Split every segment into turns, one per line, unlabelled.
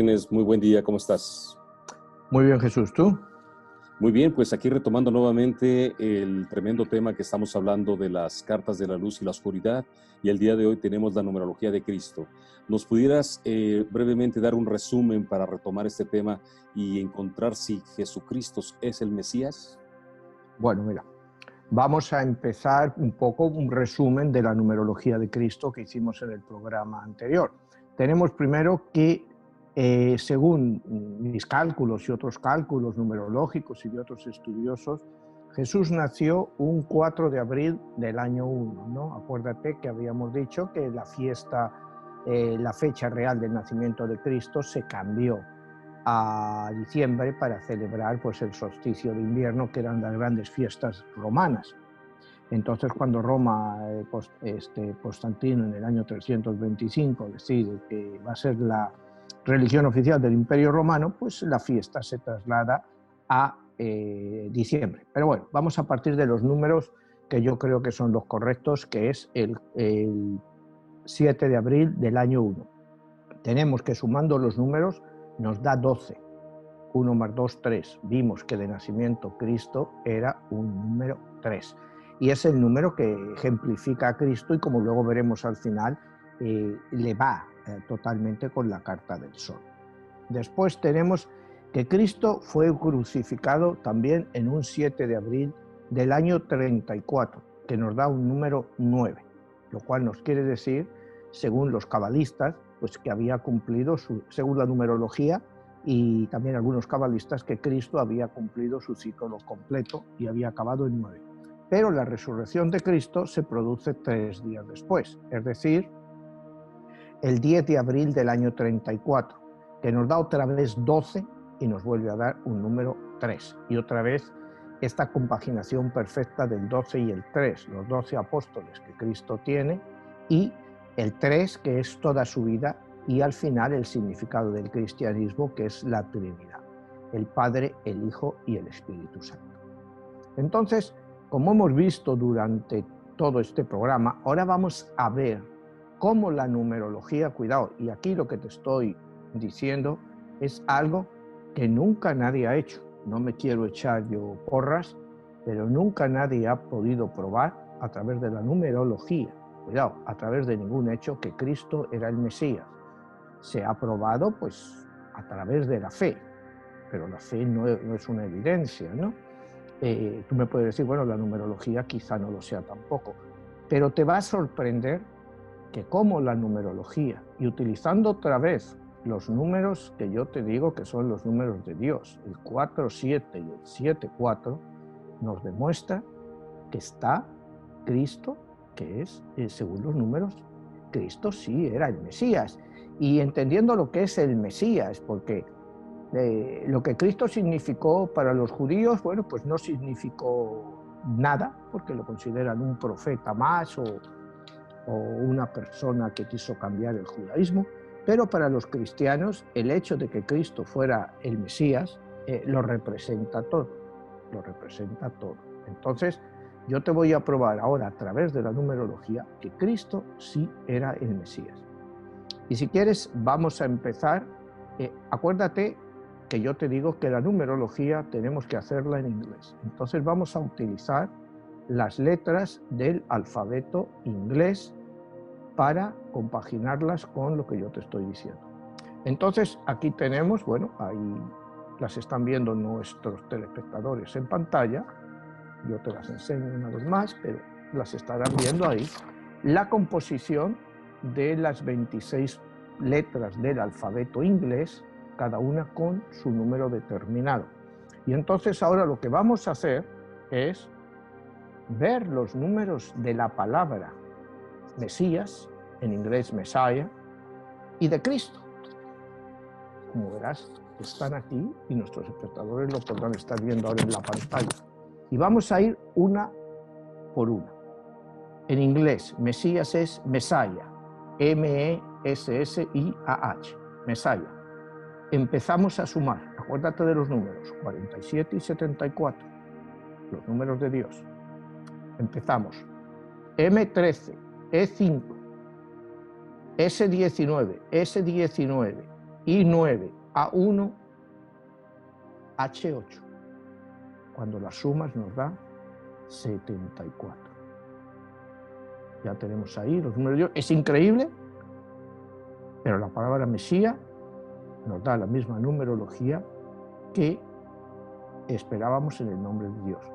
tienes muy buen día, ¿cómo estás?
Muy bien, Jesús, ¿tú?
Muy bien, pues aquí retomando nuevamente el tremendo tema que estamos hablando de las cartas de la luz y la oscuridad, y el día de hoy tenemos la numerología de Cristo. ¿Nos pudieras brevemente dar un resumen para retomar este tema y encontrar si Jesucristo es el Mesías?
Bueno, mira, vamos a empezar un poco un resumen de la numerología de Cristo que hicimos en el programa anterior. Tenemos primero que, según mis cálculos y otros cálculos numerológicos y de otros estudiosos, Jesús nació un 4 de abril del año 1, ¿no? Acuérdate que habíamos dicho que la fecha real del nacimiento de Cristo se cambió a diciembre para celebrar pues, el solsticio de invierno, que eran las grandes fiestas romanas. Entonces, cuando Roma, Constantino, en el año 325, decide que va a ser la religión oficial del Imperio Romano, pues la fiesta se traslada a diciembre. Pero bueno, vamos a partir de los números que yo creo que son los correctos, que es el 7 de abril del año 1. Tenemos que, sumando los números, nos da 12. 1 más 2, 3. Vimos que de nacimiento Cristo era un número 3. Y es el número que ejemplifica a Cristo y, como luego veremos al final, le va totalmente con la carta del sol. Después tenemos que Cristo fue crucificado también en un 7 de abril del año 34, que nos da un número 9, lo cual nos quiere decir, según los cabalistas, pues que había cumplido, según la numerología, y también algunos cabalistas, que Cristo había cumplido su ciclo completo y había acabado en 9. Pero la resurrección de Cristo se produce 3 días después, es decir, el 10 de abril del año 34, que nos da otra vez 12 y nos vuelve a dar un número 3. Y otra vez esta compaginación perfecta del 12 y el 3, los 12 apóstoles que Cristo tiene, y el 3, que es toda su vida, y al final el significado del cristianismo, que es la Trinidad, el Padre, el Hijo y el Espíritu Santo. Entonces, como hemos visto durante todo este programa, ahora vamos a ver cómo la numerología, cuidado, y aquí lo que te estoy diciendo es algo que nunca nadie ha hecho. No me quiero echar yo porras, pero nunca nadie ha podido probar a través de la numerología, cuidado, a través de ningún hecho, que Cristo era el Mesías. Se ha probado pues a través de la fe, pero la fe no es una evidencia, ¿no? Tú me puedes decir, bueno, la numerología quizá no lo sea tampoco, pero te va a sorprender que como la numerología, y utilizando otra vez los números que yo te digo que son los números de Dios, el 4-7 y el 7-4, nos demuestra que está Cristo, que es, según los números, Cristo sí era el Mesías. Y entendiendo lo que es el Mesías, porque lo que Cristo significó para los judíos, bueno, pues no significó nada, porque lo consideran un profeta más o una persona que quiso cambiar el judaísmo, pero para los cristianos el hecho de que Cristo fuera el Mesías lo representa todo, lo representa todo. Entonces, yo te voy a probar ahora a través de la numerología que Cristo sí era el Mesías. Y si quieres, vamos a empezar. Acuérdate que yo te digo que la numerología tenemos que hacerla en inglés. Entonces vamos a utilizar las letras del alfabeto inglés para compaginarlas con lo que yo te estoy diciendo. Entonces aquí tenemos, bueno, ahí las están viendo nuestros telespectadores en pantalla. Yo te las enseño una vez más, pero las estarán viendo ahí. La composición de las 26 letras del alfabeto inglés, cada una con su número determinado. Y entonces ahora lo que vamos a hacer es ver los números de la palabra Mesías, en inglés Messiah, y de Cristo. Como verás, están aquí y nuestros espectadores lo podrán estar viendo ahora en la pantalla. Y vamos a ir una por una. En inglés, Mesías es Messiah, M-E-S-S-I-A-H, Messiah. Empezamos a sumar, acuérdate de los números, 47 y 74, los números de Dios. Empezamos. M13, E5, S19, S19, I9, A1, H8. Cuando las sumas nos da 74. Ya tenemos ahí los números de Dios. Es increíble, pero la palabra Mesías nos da la misma numerología que esperábamos en el nombre de Dios.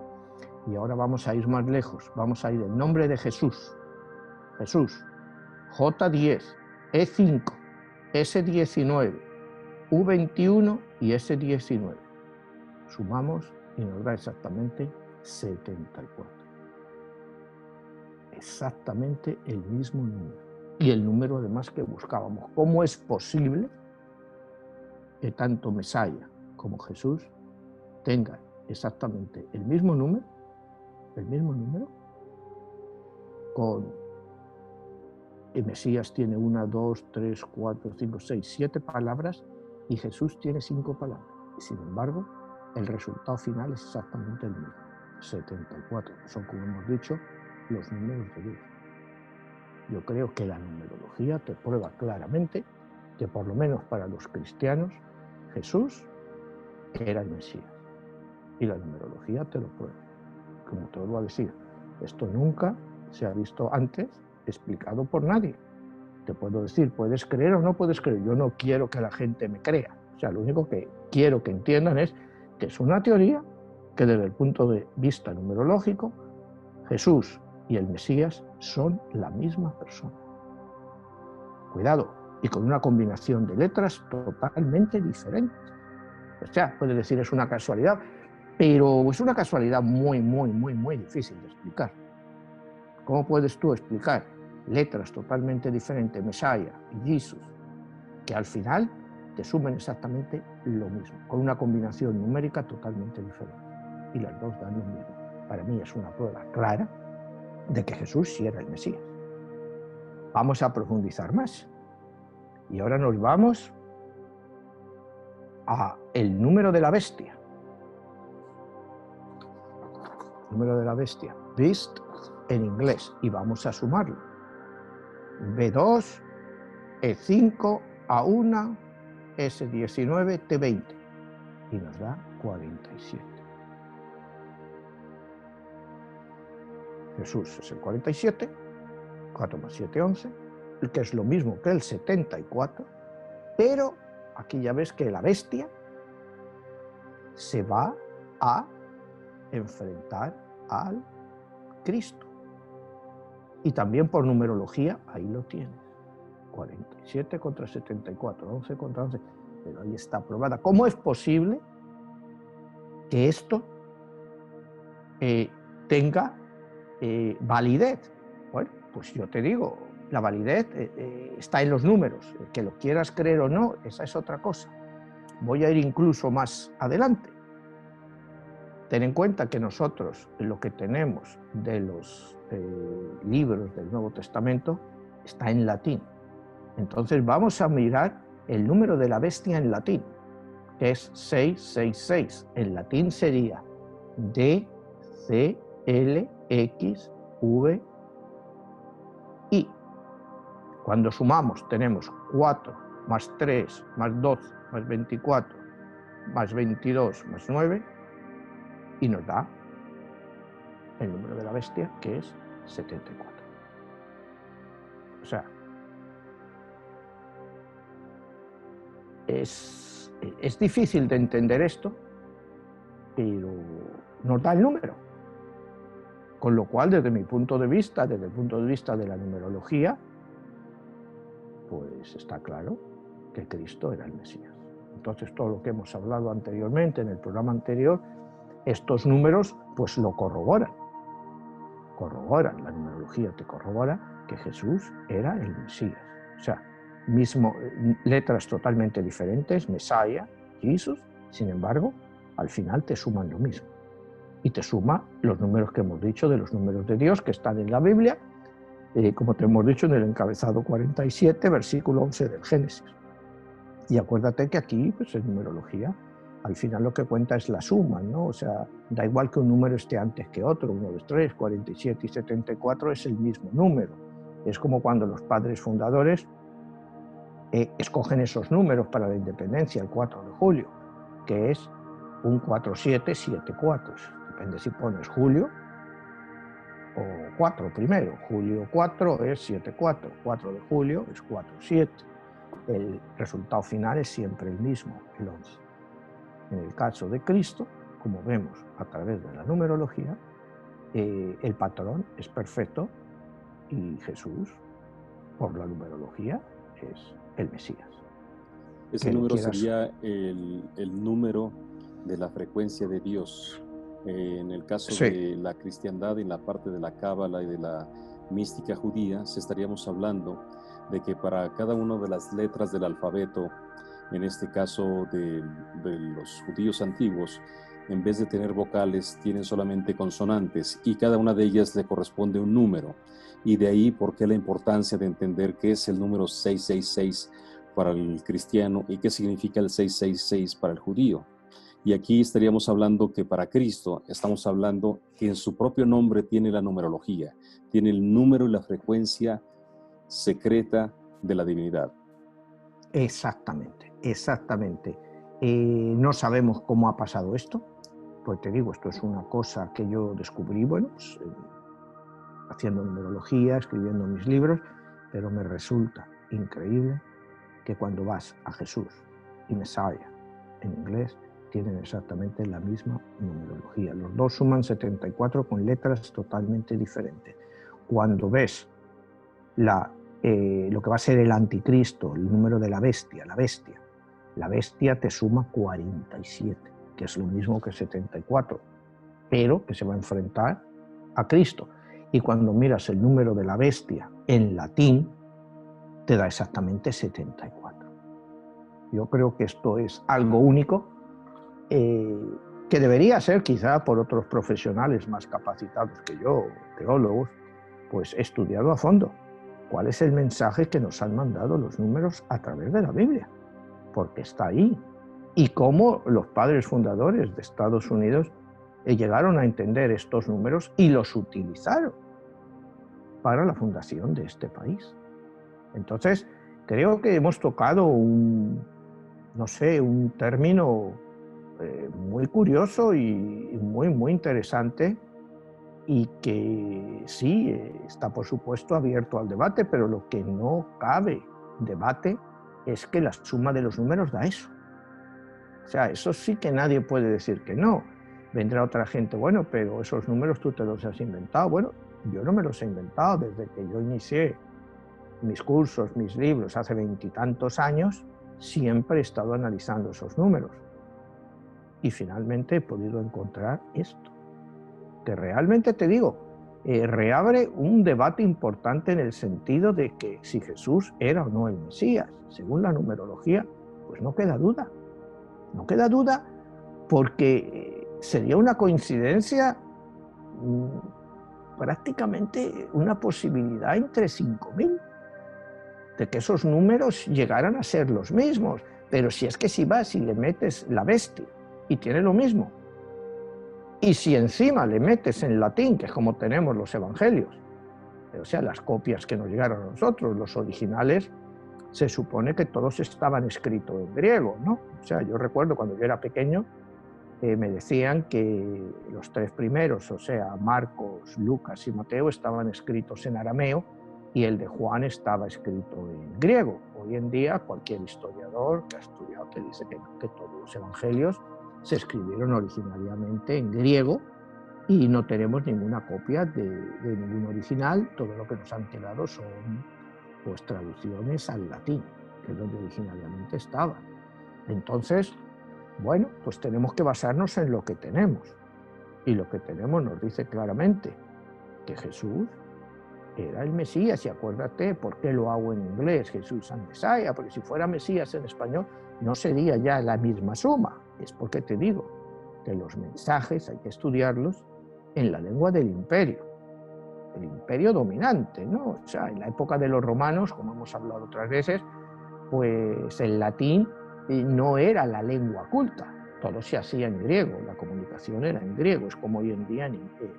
Y ahora vamos a ir más lejos. Vamos a ir el nombre de Jesús. Jesús, J10, E5, S19, U21 y S19. Sumamos y nos da exactamente 74. Exactamente el mismo número. Y el número además que buscábamos. ¿Cómo es posible que tanto Mesías como Jesús tengan exactamente el mismo número, con el Mesías tiene 1, 2, 3, 4, 5, 6, 7 palabras y Jesús tiene 5 palabras? Y sin embargo, el resultado final es exactamente el mismo, 74. Son, como hemos dicho, los números de Dios. Yo creo que la numerología te prueba claramente que, por lo menos para los cristianos, Jesús era el Mesías. Y la numerología te lo prueba. Como te vuelvo a decir, esto nunca se ha visto antes explicado por nadie. Te puedo decir, puedes creer o no puedes creer. Yo no quiero que la gente me crea. O sea, lo único que quiero que entiendan es que es una teoría que desde el punto de vista numerológico, Jesús y el Mesías son la misma persona. Cuidado, y con una combinación de letras totalmente diferentes. O sea, puedes decir es una casualidad, pero es una casualidad muy difícil de explicar. ¿Cómo puedes tú explicar letras totalmente diferentes, Messiah y Jesus, que al final te sumen exactamente lo mismo, con una combinación numérica totalmente diferente? Y las dos dan lo mismo. Para mí es una prueba clara de que Jesús sí era el Mesías. Vamos a profundizar más. Y ahora nos vamos a el número de la bestia. Número de la bestia, beast en inglés, y vamos a sumarlo. B2, E5, A1, S19, T20. Y nos da 47. Jesús es el 47, 4 más 7, 11, que es lo mismo que el 74, pero aquí ya ves que la bestia se va a enfrentar al Cristo. Y también por numerología, ahí lo tienes. 47 contra 74, 11 contra 11, pero ahí está aprobada. ¿Cómo es posible que esto tenga validez? Bueno, pues yo te digo, la validez está en los números. Que lo quieras creer o no, esa es otra cosa. Voy a ir incluso más adelante. Ten en cuenta que nosotros lo que tenemos de los libros del Nuevo Testamento está en latín. Entonces vamos a mirar el número de la bestia en latín, que es 666. En latín sería D, C, L, X, V, I. Cuando sumamos tenemos 4 más 3 más 12 más 24 más 22 más 9 y nos da el número de la bestia, que es 74. O sea, es difícil de entender esto, pero nos da el número. Con lo cual, desde mi punto de vista, desde el punto de vista de la numerología, pues está claro que Cristo era el Mesías. Entonces, todo lo que hemos hablado anteriormente, en el programa anterior, estos números pues lo corroboran. La numerología te corrobora que Jesús era el Mesías. O sea, letras totalmente diferentes, Messiah, Jesús, sin embargo, al final te suman lo mismo. Y te suma los números que hemos dicho de los números de Dios que están en la Biblia, como te hemos dicho en el encabezado 47, versículo 11 del Génesis. Y acuérdate que aquí, pues en numerología, al final lo que cuenta es la suma, ¿no? O sea, da igual que un número esté antes que otro, 1, 2, 3, 47 y 74 es el mismo número. Es como cuando los padres fundadores escogen esos números para la independencia, el 4 de julio, que es un 4774. Depende si pones julio o 4 primero. Julio 4 es 74, 4 de julio es 47. El resultado final es siempre el mismo, el 11. En el caso de Cristo, como vemos a través de la numerología, el patrón es perfecto y Jesús, por la numerología, es el Mesías.
Ese número sería el número de la frecuencia de Dios. En el caso de la cristiandad, en la parte de la cábala y de la mística judía, estaríamos hablando de que para cada una de las letras del alfabeto, en este caso de los judíos antiguos, en vez de tener vocales, tienen solamente consonantes y cada una de ellas le corresponde un número. Y de ahí, ¿por qué la importancia de entender qué es el número 666 para el cristiano y qué significa el 666 para el judío? Y aquí estaríamos hablando que para Cristo estamos hablando que en su propio nombre tiene la numerología, tiene el número y la frecuencia secreta de la divinidad.
Exactamente, exactamente. No sabemos cómo ha pasado esto, pues te digo, esto es una cosa que yo descubrí, bueno, pues, haciendo numerología, escribiendo mis libros, pero me resulta increíble que cuando vas a Jesús y Messiah en inglés, tienen exactamente la misma numerología. Los dos suman 74 con letras totalmente diferentes. Cuando ves lo que va a ser el anticristo, el número de la bestia te suma 47, que es lo mismo que 74, pero que se va a enfrentar a Cristo. Y cuando miras el número de la bestia en latín, te da exactamente 74. Yo creo que esto es algo único, que debería ser quizá por otros profesionales más capacitados que yo, teólogos, pues estudiado a fondo. ¿Cuál es el mensaje que nos han mandado los números a través de la Biblia? Porque está ahí. Y cómo los padres fundadores de Estados Unidos llegaron a entender estos números y los utilizaron para la fundación de este país. Entonces, creo que hemos tocado un término muy curioso y muy interesante, y que sí, está por supuesto abierto al debate, pero lo que no cabe debate es que la suma de los números da eso. O sea, eso sí que nadie puede decir que no. Vendrá otra gente, bueno, pero esos números tú te los has inventado. Bueno, yo no me los he inventado. Desde que yo inicié mis cursos, mis libros, hace 20 y tantos años, siempre he estado analizando esos números. Y finalmente he podido encontrar esto, que realmente te digo, reabre un debate importante en el sentido de que si Jesús era o no el Mesías, según la numerología, pues no queda duda. No queda duda, porque sería una coincidencia, prácticamente una posibilidad entre 5.000, de que esos números llegaran a ser los mismos. Pero si es que si vas y le metes la bestia y tiene lo mismo, y si encima le metes en latín, que es como tenemos los evangelios, o sea, las copias que nos llegaron a nosotros, los originales, se supone que todos estaban escritos en griego, ¿no? O sea, yo recuerdo cuando yo era pequeño, me decían que los tres primeros, o sea, Marcos, Lucas y Mateo, estaban escritos en arameo y el de Juan estaba escrito en griego. Hoy en día, cualquier historiador que ha estudiado te dice que todos los evangelios se escribieron originariamente en griego y no tenemos ninguna copia de ningún original. Todo lo que nos han quedado son pues traducciones al latín, que es donde originariamente estaba. Entonces, bueno, pues tenemos que basarnos en lo que tenemos. Y lo que tenemos nos dice claramente que Jesús era el Mesías. Y acuérdate, ¿por qué lo hago en inglés? Jesús and Messiah, porque si fuera Mesías en español no sería ya la misma suma. Es porque te digo que los mensajes hay que estudiarlos en la lengua del imperio, el imperio dominante, ¿no? O sea, en la época de los romanos, como hemos hablado otras veces, pues el latín no era la lengua culta, todo se hacía en griego, la comunicación era en griego, es como hoy en día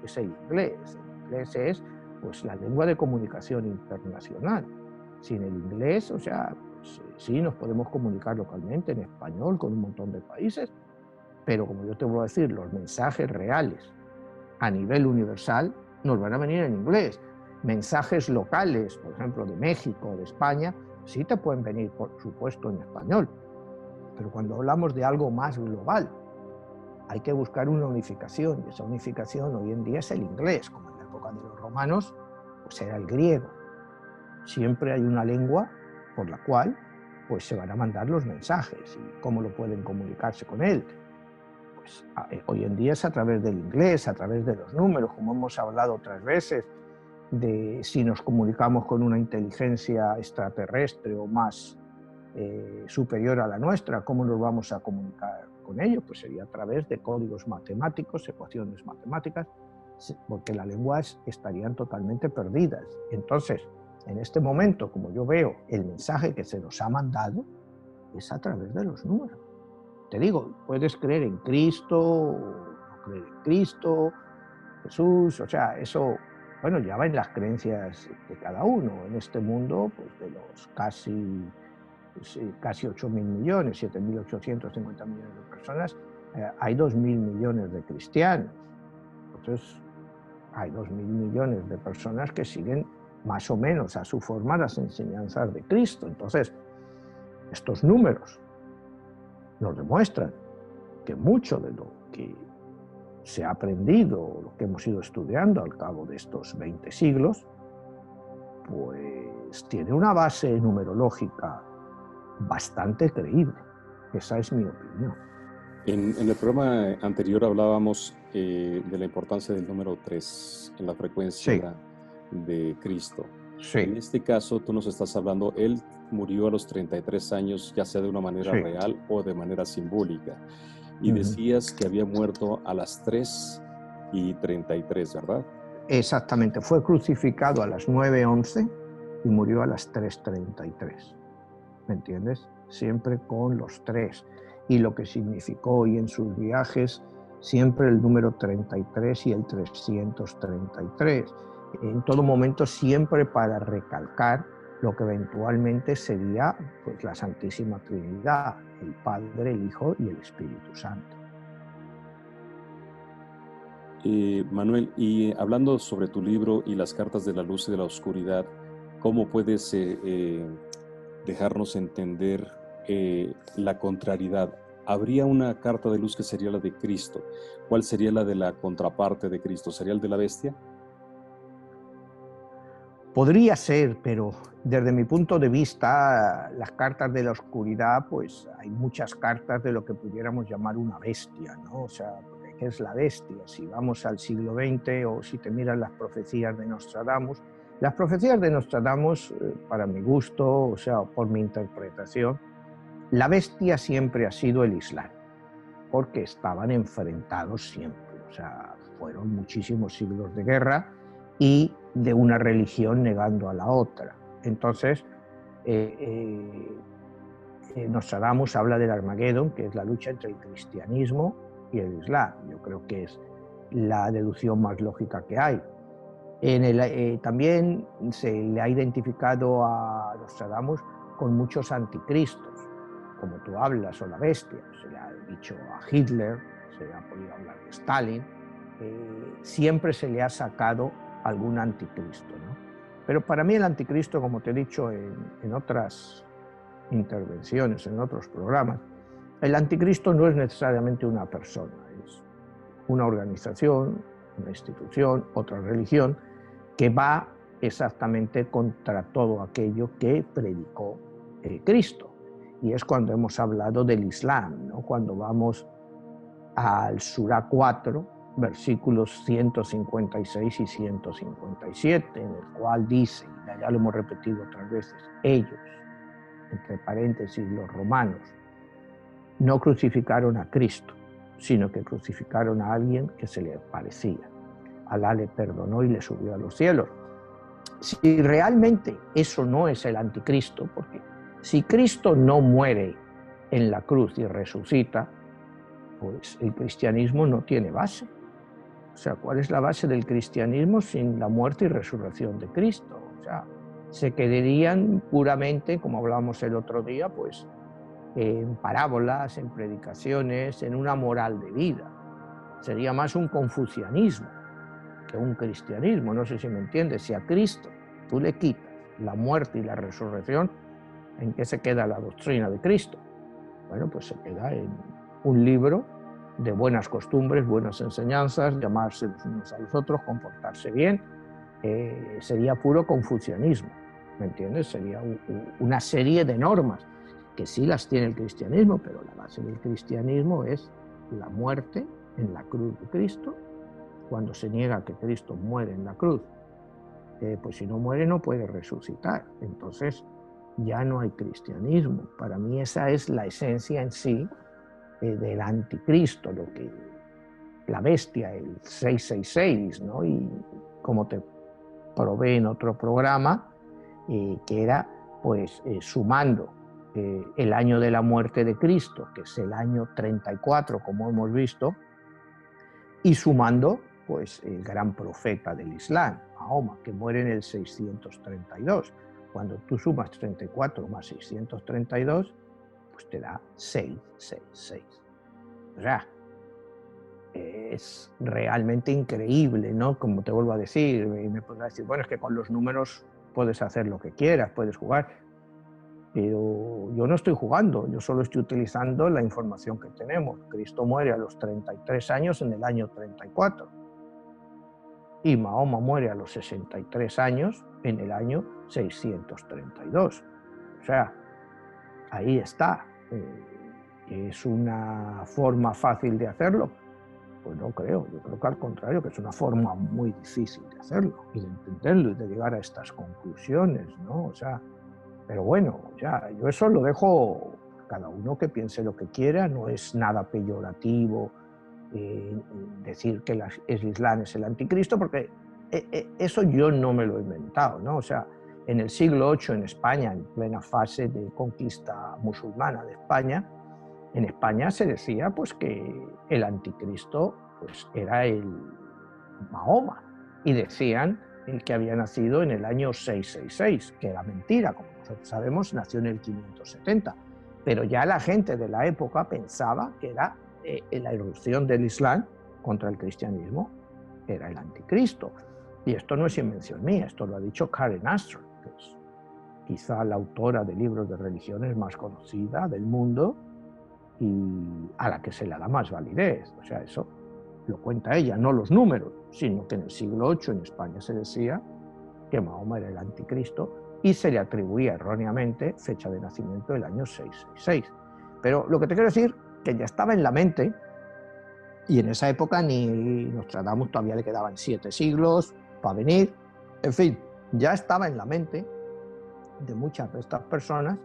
es el inglés. El inglés es pues la lengua de comunicación internacional. Sin el inglés, o sea, Pues, sí, nos podemos comunicar localmente en español con un montón de países, pero como yo te voy a decir, los mensajes reales a nivel universal nos van a venir en inglés. Mensajes locales, por ejemplo, de México, de España, sí te pueden venir, por supuesto, en español. Pero cuando hablamos de algo más global, hay que buscar una unificación, y esa unificación hoy en día es el inglés, como en la época de los romanos, pues era el griego. Siempre hay una lengua por la cual pues se van a mandar los mensajes y cómo lo pueden comunicarse con él. Pues hoy en día es a través del inglés, a través de los números, como hemos hablado otras veces, de si nos comunicamos con una inteligencia extraterrestre o más superior a la nuestra, ¿cómo nos vamos a comunicar con ellos? Pues sería a través de códigos matemáticos, ecuaciones matemáticas, porque las lenguas estarían totalmente perdidas. Entonces, en este momento, como yo veo, el mensaje que se nos ha mandado es a través de los números. Te digo, puedes creer en Cristo o no creer en Cristo, Jesús, o sea, eso, bueno, ya va en las creencias de cada uno. En este mundo, pues de los casi 8.000 millones, 7.850 millones de personas, hay 2.000 millones de cristianos. Entonces, hay 2.000 millones de personas que siguen más o menos a su forma las enseñanzas de Cristo. Entonces, estos números nos demuestran que mucho de lo que se ha aprendido, lo que hemos ido estudiando al cabo de estos 20 siglos, pues tiene una base numerológica bastante creíble. Esa es mi opinión.
En el programa anterior hablábamos de la importancia del número 3 en la frecuencia de Cristo.
Sí.
En este caso, tú nos estás hablando, él murió a los 33 años, ya sea de una manera real o de manera simbólica. Y decías que había muerto a las 3:33, ¿verdad?
Exactamente, fue crucificado a las 9:11 y murió a las 3:33. ¿Me entiendes? Siempre con los 3. Y lo que significó, y en sus viajes, siempre el número 33 y el 333. En todo momento, siempre para recalcar lo que eventualmente sería pues, la Santísima Trinidad, el Padre, el Hijo y el Espíritu Santo.
Manuel, y hablando sobre tu libro y las cartas de la luz y de la oscuridad, ¿cómo puedes dejarnos entender la contrariedad? ¿Habría una carta de luz que sería la de Cristo? ¿Cuál sería la de la contraparte de Cristo? ¿Sería el de la bestia?
Podría ser, pero desde mi punto de vista, las cartas de la oscuridad, pues hay muchas cartas de lo que pudiéramos llamar una bestia, ¿no? O sea, ¿qué es la bestia? Si vamos al siglo XX o si te miras las profecías de Nostradamus, las profecías de Nostradamus, para mi gusto, o sea, por mi interpretación, la bestia siempre ha sido el Islam, porque estaban enfrentados siempre, o sea, fueron muchísimos siglos de guerra y de una religión negando a la otra. Entonces, Nostradamus habla del Armagedón, que es la lucha entre el cristianismo y el Islam. Yo creo que es la deducción más lógica que hay. También se le ha identificado a Nostradamus con muchos anticristos, como tú hablas, o la bestia. Se le ha dicho a Hitler, se le ha podido hablar de Stalin. Siempre se le ha sacado algún anticristo, ¿no? Pero para mí el anticristo, como te he dicho en otras intervenciones, en otros programas, el anticristo no es necesariamente una persona, es una organización, una institución, otra religión, que va exactamente contra todo aquello que predicó Cristo. Y es cuando hemos hablado del Islam, ¿no? Cuando vamos al Surah 4, versículos 156 y 157, en el cual dice, y ya lo hemos repetido otras veces, ellos, entre paréntesis los romanos, no crucificaron a Cristo, sino que crucificaron a alguien que se le parecía. Alá le perdonó y le subió a los cielos. Si realmente eso no es el anticristo, porque si Cristo no muere en la cruz y resucita, pues el cristianismo no tiene base. O sea, ¿cuál es la base del cristianismo sin la muerte y resurrección de Cristo? O sea, se quedarían puramente, como hablábamos el otro día, pues en parábolas, en predicaciones, en una moral de vida. Sería más un confucianismo que un cristianismo, no sé si me entiendes. Si a Cristo tú le quitas la muerte y la resurrección, ¿en qué se queda la doctrina de Cristo? Bueno, pues se queda en un libro de buenas costumbres, buenas enseñanzas, llamarse los unos a los otros, comportarse bien. Sería puro confucianismo, ¿me entiendes? Sería una serie de normas que sí las tiene el cristianismo, pero la base del cristianismo es la muerte en la cruz de Cristo. Cuando se niega que Cristo muere en la cruz, pues si no muere no puede resucitar. Entonces ya no hay cristianismo. Para mí esa es la esencia en sí del anticristo, lo que la bestia, el 666, ¿no? Y como te probé en otro programa, que era pues sumando el año de la muerte de Cristo, que es el año 34, como hemos visto, y sumando pues el gran profeta del Islam, Mahoma, que muere en el 632. Cuando tú sumas 34 más 632, pues te da 666. O sea, es realmente increíble, ¿no? Como te vuelvo a decir, me podrás decir, bueno, es que con los números puedes hacer lo que quieras, puedes jugar, pero yo no estoy jugando, yo solo estoy utilizando la información que tenemos. Cristo muere a los 33 años en el año 34 y Mahoma muere a los 63 años en el año 632. O sea, ahí está. ¿Es una forma fácil de hacerlo? Pues no creo, yo creo que al contrario, que es una forma muy difícil de hacerlo y de entenderlo y de llegar a estas conclusiones, ¿no? O sea, pero bueno, ya, yo eso lo dejo a cada uno que piense lo que quiera, no es nada peyorativo decir que el Islam es el anticristo, porque eso yo no me lo he inventado, ¿no? O sea, en el siglo VIII en España, en plena fase de conquista musulmana de España, en España se decía pues que el anticristo pues era el Mahoma y decían que había nacido en el año 666, que era mentira, como nosotros sabemos, nació en el 570, pero ya la gente de la época pensaba que era la irrupción del Islam contra el cristianismo, era el anticristo. Y esto no es invención mía, esto lo ha dicho Karen Astor, que es quizá la autora de libros de religiones más conocida del mundo y a la que se le da más validez. O sea, eso lo cuenta ella, no los números, sino que en el siglo VIII en España se decía que Mahoma era el anticristo y se le atribuía erróneamente fecha de nacimiento del año 666. Pero lo que te quiero decir, que ya estaba en la mente, y en esa época ni Nostradamus todavía le quedaban 7 siglos para venir, en fin, ya estaba en la mente de muchas de estas personas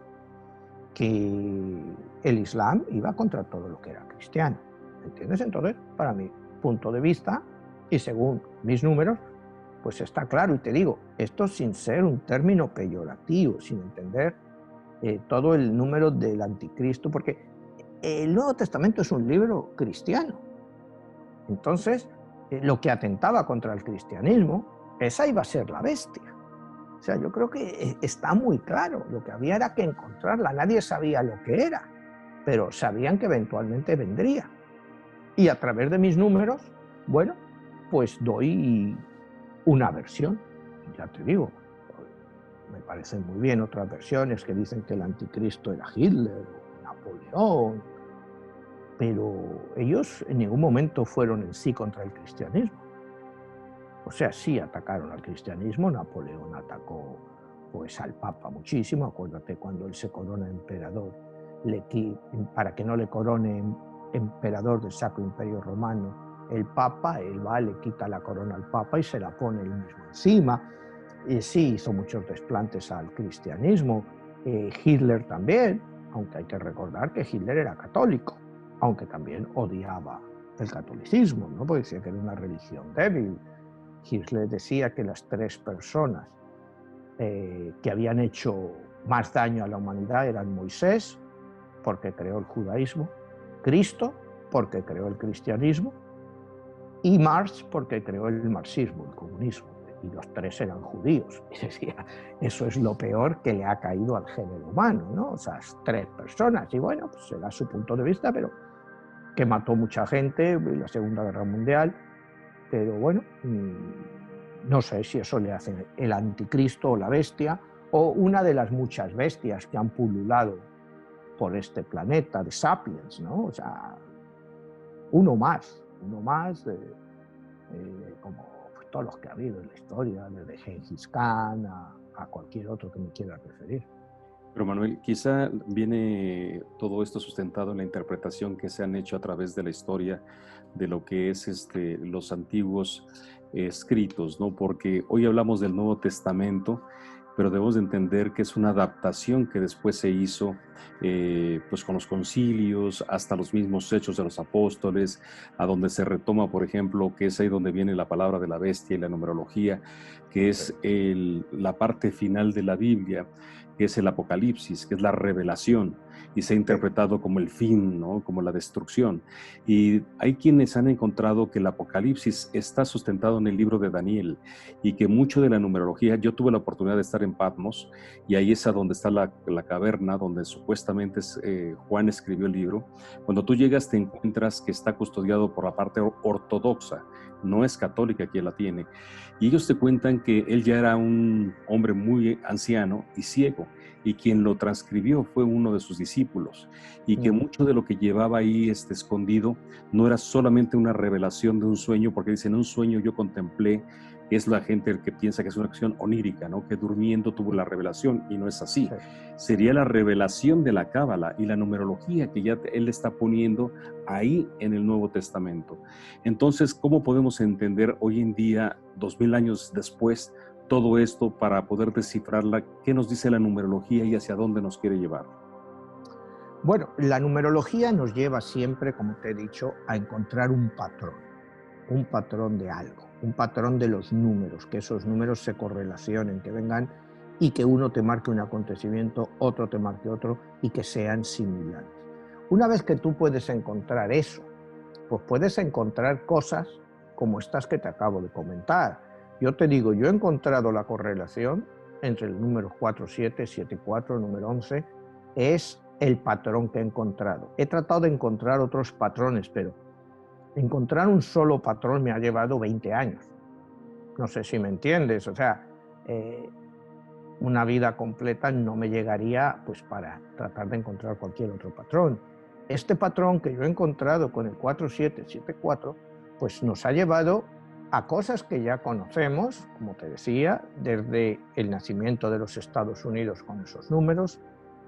que el Islam iba contra todo lo que era cristiano, ¿entiendes? Entonces, para mi punto de vista, y según mis números, pues está claro, y te digo, esto sin ser un término peyorativo, sin entender todo el número del anticristo, porque el Nuevo Testamento es un libro cristiano. Entonces, lo que atentaba contra el cristianismo, esa iba a ser la bestia. O sea, yo creo que está muy claro, lo que había era que encontrarla, nadie sabía lo que era, pero sabían que eventualmente vendría. Y a través de mis números, bueno, pues doy una versión, ya te digo, me parecen muy bien otras versiones que dicen que el anticristo era Hitler o Napoleón, pero ellos en ningún momento fueron en sí contra el cristianismo. O sea, sí atacaron al cristianismo, Napoleón atacó pues al Papa muchísimo, acuérdate cuando él se corona emperador, para que no le corone emperador del Sacro Imperio Romano, el Papa, él va, le quita la corona al Papa y se la pone él mismo encima. Y sí, hizo muchos desplantes al cristianismo, Hitler también, aunque hay que recordar que Hitler era católico, aunque también odiaba el catolicismo, ¿no? Porque decía que era una religión débil. Hitler decía que las 3 personas que habían hecho más daño a la humanidad eran Moisés, porque creó el judaísmo, Cristo, porque creó el cristianismo, y Marx, porque creó el marxismo, el comunismo. y los 3 eran judíos. Y decía, eso es lo peor que le ha caído al género humano, ¿no? O sea, 3 personas. Y bueno, pues será su punto de vista, pero que mató mucha gente en la Segunda Guerra Mundial. Pero bueno, no sé si eso le hace el anticristo o la bestia, o una de las muchas bestias que han pululado por este planeta de sapiens, ¿no? O sea, uno más, como pues, todos los que ha habido en la historia, desde Gengis Khan a cualquier otro que me quiera referir.
Pero Manuel, quizá viene todo esto sustentado en la interpretación que se han hecho a través de la historia de lo que es los antiguos escritos, ¿no? Porque hoy hablamos del Nuevo Testamento, pero debemos de entender que es una adaptación que después se hizo pues con los concilios, hasta los mismos hechos de los apóstoles, a donde se retoma, por ejemplo, que es ahí donde viene la palabra de la bestia y la numerología, que es la parte final de la Biblia, que es el Apocalipsis, que es la revelación, y se ha interpretado como el fin, ¿no? Como la destrucción. Y hay quienes han encontrado que el Apocalipsis está sustentado en el libro de Daniel, y que mucho de la numerología, yo tuve la oportunidad de estar en Patmos, y ahí es a donde está la caverna, donde supuestamente Juan escribió el libro. Cuando tú llegas te encuentras que está custodiado por la parte ortodoxa, no es católica quien la tiene, y ellos te cuentan que él ya era un hombre muy anciano y ciego, y quien lo transcribió fue uno de sus discípulos, y que mucho de lo que llevaba ahí escondido no era solamente una revelación de un sueño, porque dicen, en un sueño yo contemplé, es la gente que piensa que es una acción onírica, ¿no? Que durmiendo tuvo la revelación, y no es así. Sería la revelación de la cábala y la numerología que ya él está poniendo ahí en el Nuevo Testamento. Entonces, ¿cómo podemos entender hoy en día, 2000 años después, todo esto para poder descifrarla? ¿Qué nos dice la numerología y hacia dónde nos quiere llevar?
Bueno, la numerología nos lleva siempre, como te he dicho, a encontrar un patrón de algo, un patrón de los números, que esos números se correlacionen, que vengan y que uno te marque un acontecimiento, otro te marque otro y que sean similares. Una vez que tú puedes encontrar eso, pues puedes encontrar cosas como estas que te acabo de comentar. Yo te digo, yo he encontrado la correlación entre el número 47, 74, número 11, es el patrón que he encontrado. He tratado de encontrar otros patrones, pero encontrar un solo patrón me ha llevado 20 años. No sé si me entiendes, o sea, una vida completa no me llegaría pues para tratar de encontrar cualquier otro patrón. Este patrón que yo he encontrado con el 4774 pues nos ha llevado a cosas que ya conocemos, como te decía, desde el nacimiento de los Estados Unidos con esos números,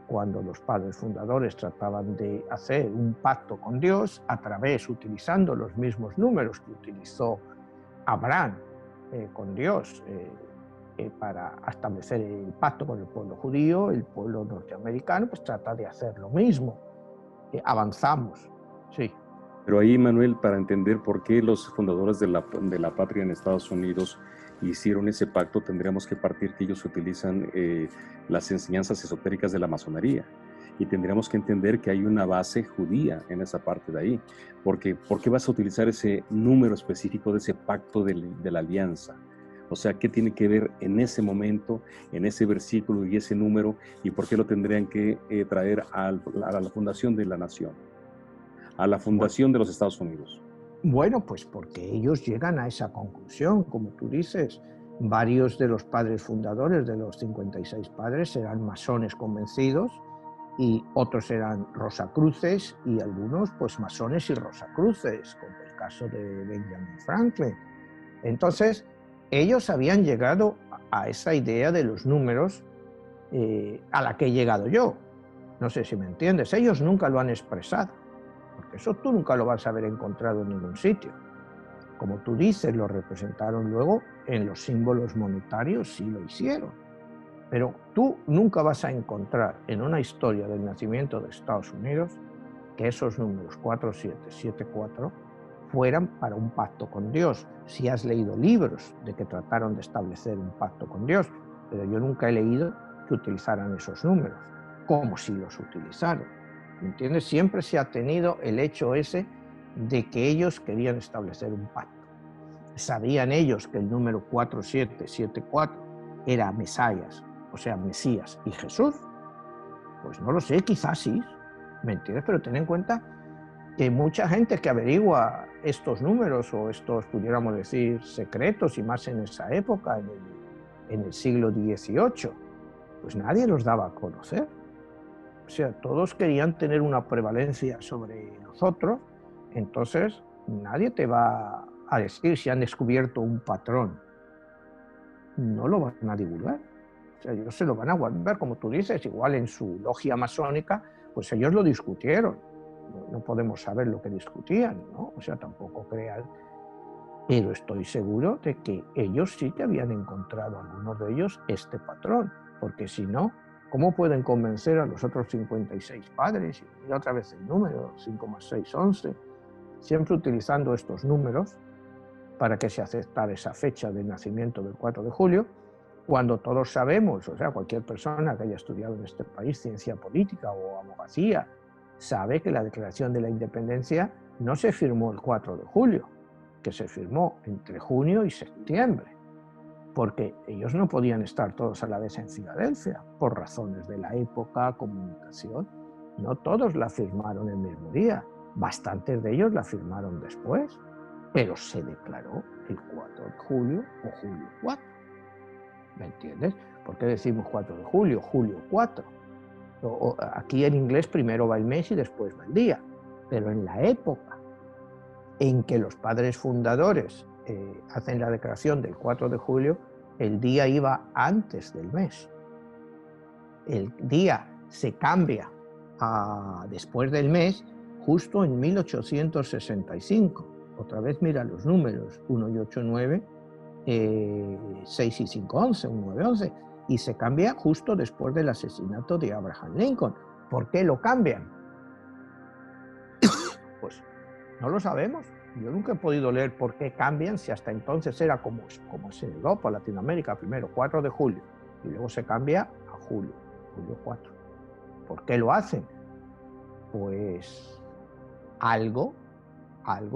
cuando los padres fundadores trataban de hacer un pacto con Dios a través, utilizando los mismos números que utilizó Abraham con Dios, para establecer el pacto con el pueblo judío, el pueblo norteamericano pues trata de hacer lo mismo. Avanzamos, sí.
Pero ahí, Manuel, para entender por qué los fundadores de la patria en Estados Unidos hicieron ese pacto, tendríamos que partir que ellos utilizan las enseñanzas esotéricas de la masonería. Y tendríamos que entender que hay una base judía en esa parte de ahí. Porque, ¿por qué vas a utilizar ese número específico de ese pacto de la alianza? O sea, ¿qué tiene que ver en ese momento, en ese versículo y ese número? ¿Y por qué lo tendrían que traer a la fundación de la nación? A la fundación de los Estados Unidos.
Bueno, pues porque ellos llegan a esa conclusión, como tú dices. Varios de los padres fundadores de los 56 padres eran masones convencidos y otros eran rosacruces y algunos pues masones y rosacruces, como el caso de Benjamin Franklin. Entonces, ellos habían llegado a esa idea de los números a la que he llegado yo. No sé si me entiendes. Ellos nunca lo han expresado, porque eso tú nunca lo vas a haber encontrado en ningún sitio. Como tú dices, lo representaron luego en los símbolos monetarios, sí lo hicieron. Pero tú nunca vas a encontrar en una historia del nacimiento de Estados Unidos que esos números 4774 fueran para un pacto con Dios. Si has leído libros de que trataron de establecer un pacto con Dios, pero yo nunca he leído que utilizaran esos números, como si los utilizaron. ¿Entiendes? Siempre se ha tenido el hecho ese de que ellos querían establecer un pacto. sabían ellos que el número 4774 era Mesías, o sea, Mesías y Jesús. Pues no lo sé, quizás sí, ¿me entiendes? Pero ten en cuenta que mucha gente que averigua estos números o estos, pudiéramos decir, secretos, y más en esa época, en el siglo XVIII, pues nadie los daba a conocer. O sea, todos querían tener una prevalencia sobre los otros, entonces nadie te va a decir si han descubierto un patrón. No lo van a divulgar. O sea, ellos se lo van a guardar, como tú dices, igual en su logia masónica, pues ellos lo discutieron. No podemos saber lo que discutían, ¿no? O sea, tampoco crean. Pero estoy seguro de que ellos sí que habían encontrado, algunos de ellos, este patrón. Porque si no, ¿cómo pueden convencer a los otros 56 padres? Y mira otra vez el número, 5 más 6, 11. Siempre utilizando estos números para que se aceptara esa fecha de nacimiento del 4 de julio, cuando todos sabemos, o sea, cualquier persona que haya estudiado en este país ciencia política o abogacía, sabe que la Declaración de la Independencia no se firmó el 4 de julio, que se firmó entre junio y septiembre, porque ellos no podían estar todos a la vez en Filadelfia, por razones de la época, comunicación. No todos la firmaron el mismo día, bastantes de ellos la firmaron después, pero se declaró el 4 de julio o julio 4. ¿Me entiendes? ¿Por qué decimos 4 de julio, julio 4? Aquí en inglés primero va el mes y después va el día, pero en la época en que los padres fundadores hacen la declaración del 4 de julio, el día iba antes del mes. El día se cambia después del mes justo en 1865. Otra vez mira los números, 1 y 8, 9, 6 y 5, 11, 1, 9, 11, y se cambia justo después del asesinato de Abraham Lincoln. ¿Por qué lo cambian? Pues no lo sabemos. Yo nunca he podido leer por qué cambian, si hasta entonces era como es en Europa, Latinoamérica, primero 4 de julio, y luego se cambia a julio 4. ¿Por qué lo hacen? Pues algo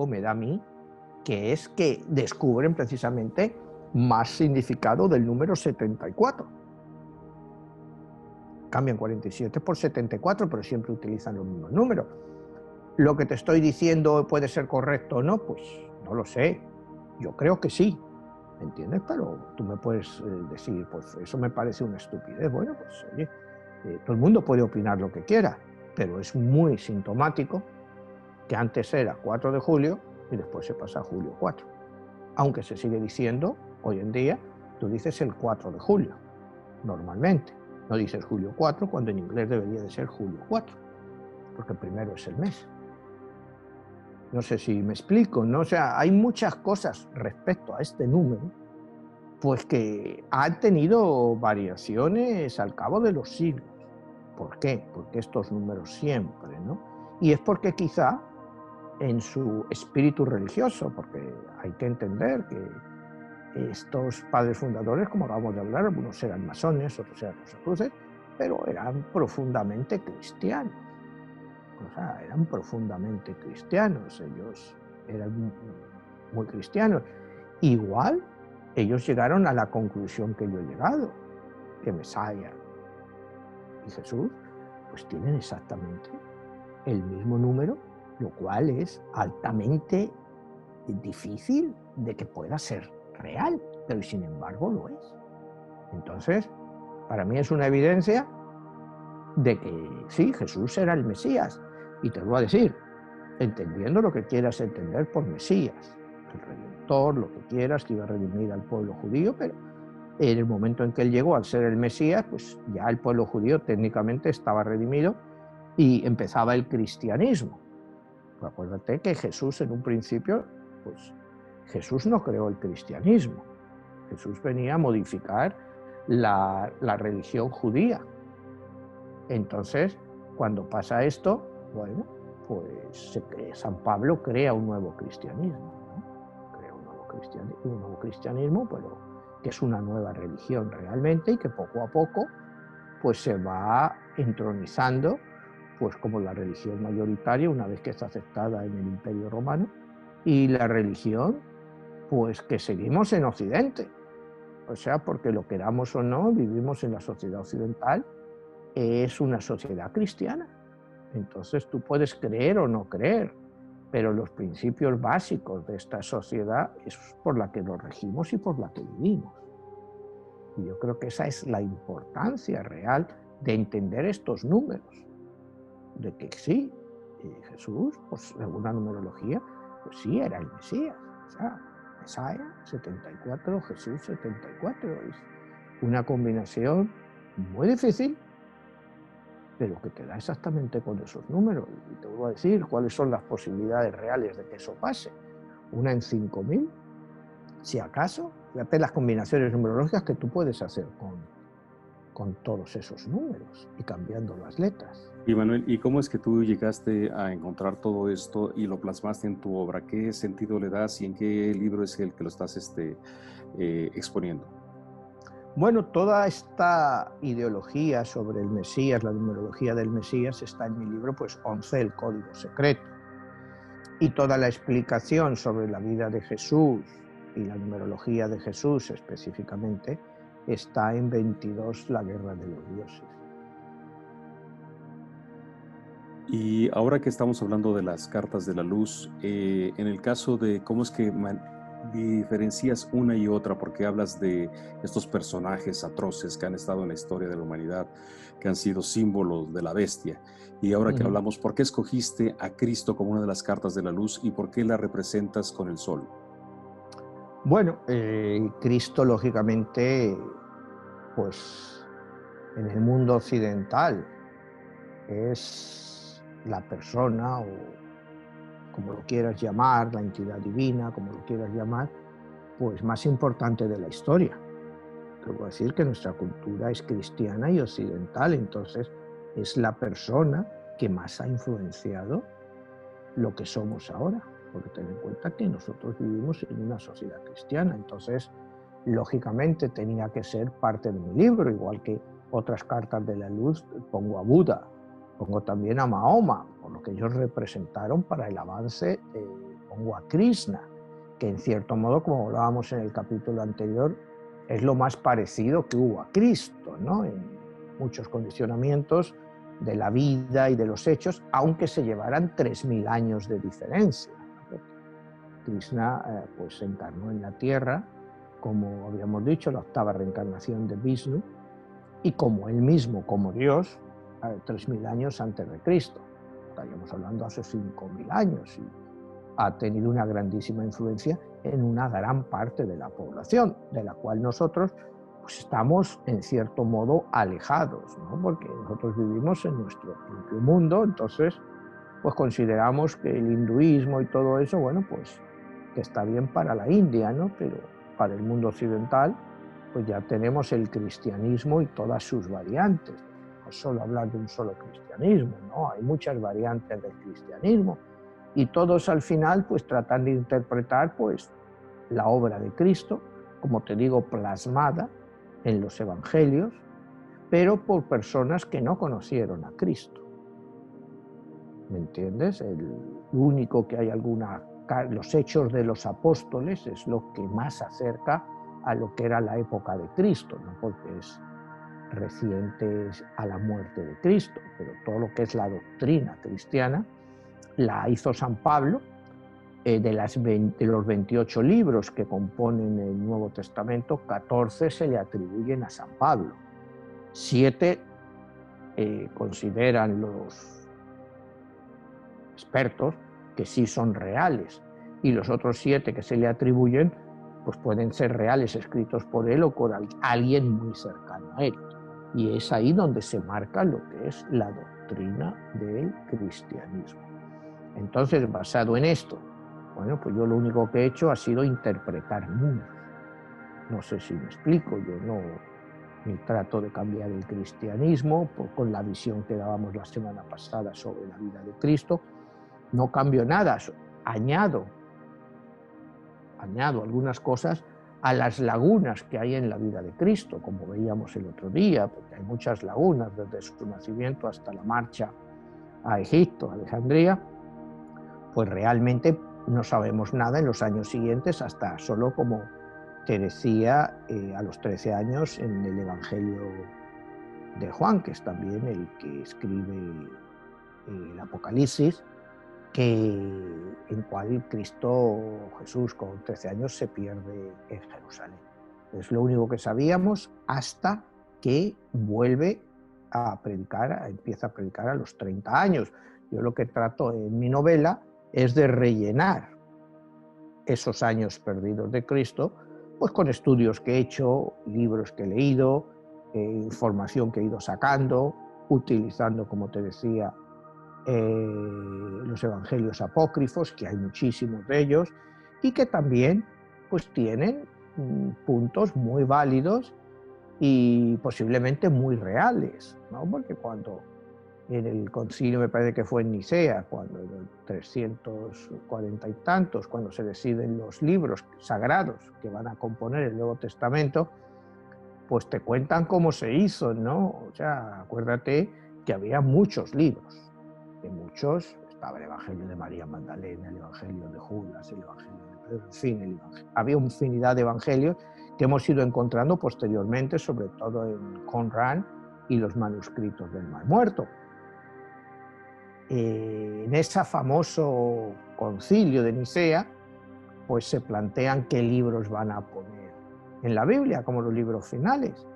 me da a mí, que es que descubren precisamente más significado del número 74. Cambian 47 por 74, pero siempre utilizan los mismos números. ¿Lo que te estoy diciendo puede ser correcto o no? Pues no lo sé. Yo creo que sí, ¿me entiendes? Pero tú me puedes decir, pues eso me parece una estupidez. Bueno, pues oye, todo el mundo puede opinar lo que quiera, pero es muy sintomático que antes era 4 de julio y después se pasa a julio 4. Aunque se sigue diciendo, hoy en día, tú dices el 4 de julio, normalmente. No dices julio 4 cuando en inglés debería de ser julio 4, porque primero es el mes. No sé si me explico, ¿no? O sea, hay muchas cosas respecto a este número, pues que han tenido variaciones al cabo de los siglos. ¿Por qué? Porque estos números siempre, ¿no? Y es porque quizá en su espíritu religioso, porque hay que entender que estos padres fundadores, como acabamos de hablar, algunos eran masones, otros eran rosacruces, pero eran profundamente cristianos. O sea, eran profundamente cristianos, ellos eran muy cristianos. Igual, ellos llegaron a la conclusión que yo he llegado, que Mesías y Jesús pues tienen exactamente el mismo número, lo cual es altamente difícil de que pueda ser real, pero sin embargo lo es. Entonces, para mí es una evidencia de que sí, Jesús era el Mesías, y te lo voy a decir, entendiendo lo que quieras entender por Mesías, el Redentor, lo que quieras, que iba a redimir al pueblo judío, pero en el momento en que él llegó al ser el Mesías, pues ya el pueblo judío técnicamente estaba redimido y empezaba el cristianismo. Pues acuérdate que Jesús en un principio, pues Jesús no creó el cristianismo. Jesús venía a modificar la religión judía. Entonces, cuando pasa esto, bueno, pues San Pablo crea un nuevo cristianismo, ¿no? Crea un nuevo cristianismo, pero que es una nueva religión realmente y que poco a poco pues se va entronizando pues como la religión mayoritaria una vez que está aceptada en el Imperio Romano, y la religión Pues que seguimos en Occidente. O sea, porque lo queramos o no, vivimos en la sociedad occidental, es una sociedad cristiana. Entonces tú puedes creer o no creer, pero los principios básicos de esta sociedad es por la que nos regimos y por la que vivimos. Y yo creo que esa es la importancia real de entender estos números, de que sí, Jesús, pues según la numerología, pues sí, era el Mesías. O sea, Mesías 74, Jesús 74. Es una combinación muy difícil, pero que te da exactamente con esos números. Y te voy a decir cuáles son las posibilidades reales de que eso pase. Una en 5000, si acaso. Fíjate las combinaciones numerológicas que tú puedes hacer con todos esos números y cambiando las letras.
Y Manuel, ¿y cómo es que tú llegaste a encontrar todo esto y lo plasmaste en tu obra? ¿Qué sentido le das y en qué libro es el que lo estás exponiendo?
Bueno, toda esta ideología sobre el Mesías, la numerología del Mesías, está en mi libro, pues 11, el Código Secreto. Y toda la explicación sobre la vida de Jesús y la numerología de Jesús específicamente está en 22, la Guerra de los Dioses.
Y ahora que estamos hablando de las cartas de la luz, en el caso de cómo es que diferencias una y otra, porque hablas de estos personajes atroces que han estado en la historia de la humanidad, que han sido símbolos de la bestia. Y ahora que hablamos, ¿por qué escogiste a Cristo como una de las cartas de la luz y por qué la representas con el sol?
Bueno, Cristo, lógicamente, pues en el mundo occidental es la persona, o como lo quieras llamar, la entidad divina, como lo quieras llamar, pues más importante de la historia. Te voy a decir que nuestra cultura es cristiana y occidental, entonces es la persona que más ha influenciado lo que somos ahora, porque ten en cuenta que nosotros vivimos en una sociedad cristiana, entonces lógicamente tenía que ser parte de mi libro, igual que otras cartas de la luz pongo a Buda, pongo también a Mahoma, por lo que ellos representaron para el avance, pongo a Krishna, que en cierto modo, como hablábamos en el capítulo anterior, es lo más parecido que hubo a Cristo, ¿no? En muchos condicionamientos de la vida y de los hechos, aunque se llevaran 3000 años de diferencia. Krishna pues se encarnó en la tierra, como habíamos dicho, la octava reencarnación de Vishnu, y como él mismo, como Dios, 3000 años antes de Cristo. Estaríamos hablando hace 5000 años, y ha tenido una grandísima influencia en una gran parte de la población, de la cual nosotros pues estamos en cierto modo alejados, ¿no? Porque nosotros vivimos en nuestro propio mundo, entonces pues consideramos que el hinduismo y todo eso, bueno, pues que está bien para la India, ¿no? Pero para el mundo occidental, pues ya tenemos el cristianismo y todas sus variantes. No solo hablar de un solo cristianismo, ¿no? Hay muchas variantes del cristianismo y todos al final pues tratan de interpretar pues la obra de Cristo, como te digo, plasmada en los evangelios, pero por personas que no conocieron a Cristo. ¿Me entiendes? El único que hay los hechos de los apóstoles es lo que más acerca a lo que era la época de Cristo, no porque es reciente a la muerte de Cristo, pero todo lo que es la doctrina cristiana la hizo San Pablo. De los 28 libros que componen el Nuevo Testamento, 14 se le atribuyen a San Pablo. 7 consideran los expertos que sí son reales, y los otros 7 que se le atribuyen pues pueden ser reales, escritos por él o por alguien muy cercano a él. Y es ahí donde se marca lo que es la doctrina del cristianismo. Entonces, basado en esto, bueno, pues yo lo único que he hecho ha sido interpretar números. No sé si me explico, yo no ni trato de cambiar el cristianismo con la visión que dábamos la semana pasada sobre la vida de Cristo. No cambio nada, añado algunas cosas a las lagunas que hay en la vida de Cristo, como veíamos el otro día, porque hay muchas lagunas desde su nacimiento hasta la marcha a Egipto, a Alejandría. Pues realmente no sabemos nada en los años siguientes, hasta solo como te decía, a los 13 años en el Evangelio de Juan, que es también el que escribe el Apocalipsis, en cual Cristo Jesús con 13 años se pierde en Jerusalén. Es lo único que sabíamos hasta que vuelve a predicar, empieza a predicar a los 30 años. Yo lo que trato en mi novela es de rellenar esos años perdidos de Cristo, pues con estudios que he hecho, libros que he leído, información que he ido sacando, utilizando, como te decía, los evangelios apócrifos, que hay muchísimos de ellos, y que también pues tienen puntos muy válidos y posiblemente muy reales, ¿no? Porque cuando en el concilio, me parece que fue en Nicea, cuando en el 340 y tantos, cuando se deciden los libros sagrados que van a componer el Nuevo Testamento, pues te cuentan cómo se hizo, ¿no? O sea, acuérdate que había muchos libros, de muchos, estaba el Evangelio de María Magdalena, el Evangelio de Judas, el Evangelio de Pedro, en fin, había una infinidad de evangelios que hemos ido encontrando posteriormente, sobre todo en Qumran y los manuscritos del Mar Muerto. En ese famoso concilio de Nicea, pues se plantean qué libros van a poner en la Biblia como los libros finales.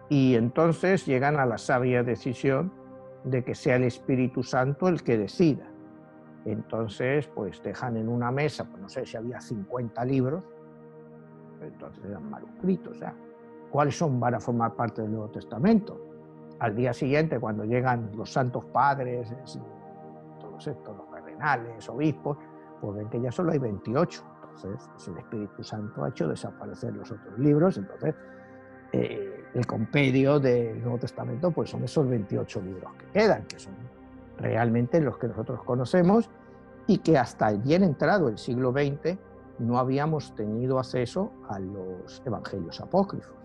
Y entonces llegan a la sabia decisión de que sea el Espíritu Santo el que decida. Entonces, pues dejan en una mesa, pues no sé si había 50 libros, entonces eran manuscritos, ¿ya? ¿Cuáles van a formar parte del Nuevo Testamento? Al día siguiente, cuando llegan los santos padres, todos estos, los cardenales, obispos, pues ven que ya solo hay 28. Entonces, pues el Espíritu Santo ha hecho desaparecer los otros libros. Entonces, el compendio del Nuevo Testamento pues son esos 28 libros que quedan, que son realmente los que nosotros conocemos y que hasta bien entrado el siglo XX no habíamos tenido acceso a los evangelios apócrifos,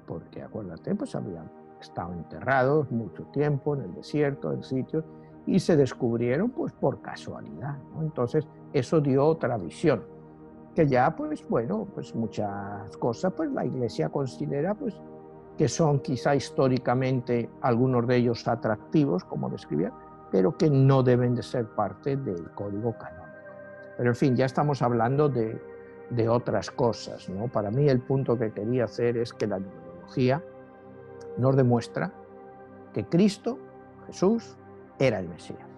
porque acuérdate, pues habían estado enterrados mucho tiempo en el desierto, en sitios, y se descubrieron pues por casualidad, ¿no? Entonces eso dio otra visión, que ya pues bueno, pues muchas cosas pues la Iglesia considera pues que son quizá históricamente algunos de ellos atractivos, como describía, pero que no deben de ser parte del código canónico. Pero en fin, ya estamos hablando de otras cosas, ¿no? Para mí el punto que quería hacer es que la numerología nos demuestra que Cristo, Jesús, era el Mesías.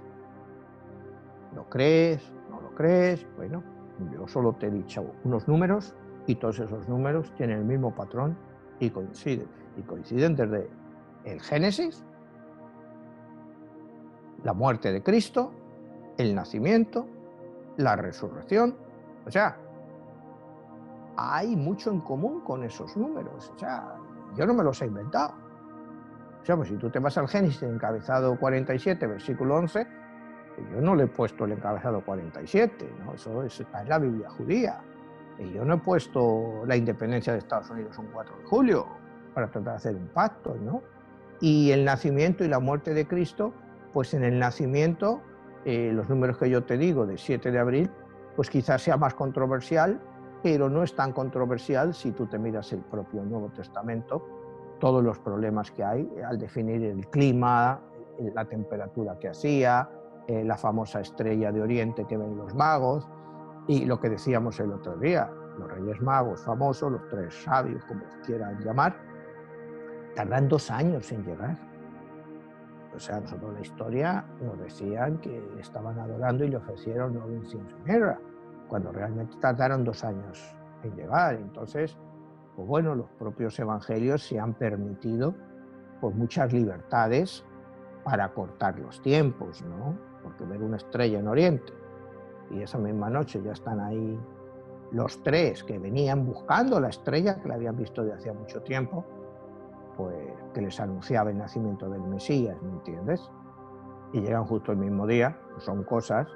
¿Lo crees? ¿No lo crees? Bueno, yo solo te he dicho unos números y todos esos números tienen el mismo patrón y coinciden. Y coinciden desde el Génesis, la muerte de Cristo, el nacimiento, la resurrección. O sea, hay mucho en común con esos números. O sea, yo no me los he inventado. O sea, pues si tú te vas al Génesis, encabezado 47, versículo 11, pues yo no le he puesto el encabezado 47, ¿no? Eso está en la Biblia judía. Y yo no he puesto la independencia de Estados Unidos un 4 de julio para tratar de hacer un pacto, ¿no? Y el nacimiento y la muerte de Cristo, pues en el nacimiento, los números que yo te digo de 7 de abril, pues quizás sea más controversial, pero no es tan controversial si tú te miras el propio Nuevo Testamento, todos los problemas que hay al definir el clima, la temperatura que hacía, la famosa estrella de Oriente que ven los magos, y lo que decíamos el otro día, los Reyes Magos famosos, los 3 sabios, como los quieran llamar, tardan 2 años en llegar. O sea, nosotros la historia nos decían que estaban adorando y le ofrecieron oro, incienso y mirra, cuando realmente tardaron 2 años en llegar. Entonces, pues bueno, los propios evangelios se han permitido pues muchas libertades para cortar los tiempos, ¿no? Porque ver una estrella en Oriente y esa misma noche ya están ahí los 3 que venían buscando la estrella que la habían visto de hacía mucho tiempo, pues que les anunciaba el nacimiento del Mesías, ¿me entiendes? Y llegan justo el mismo día, pues son cosas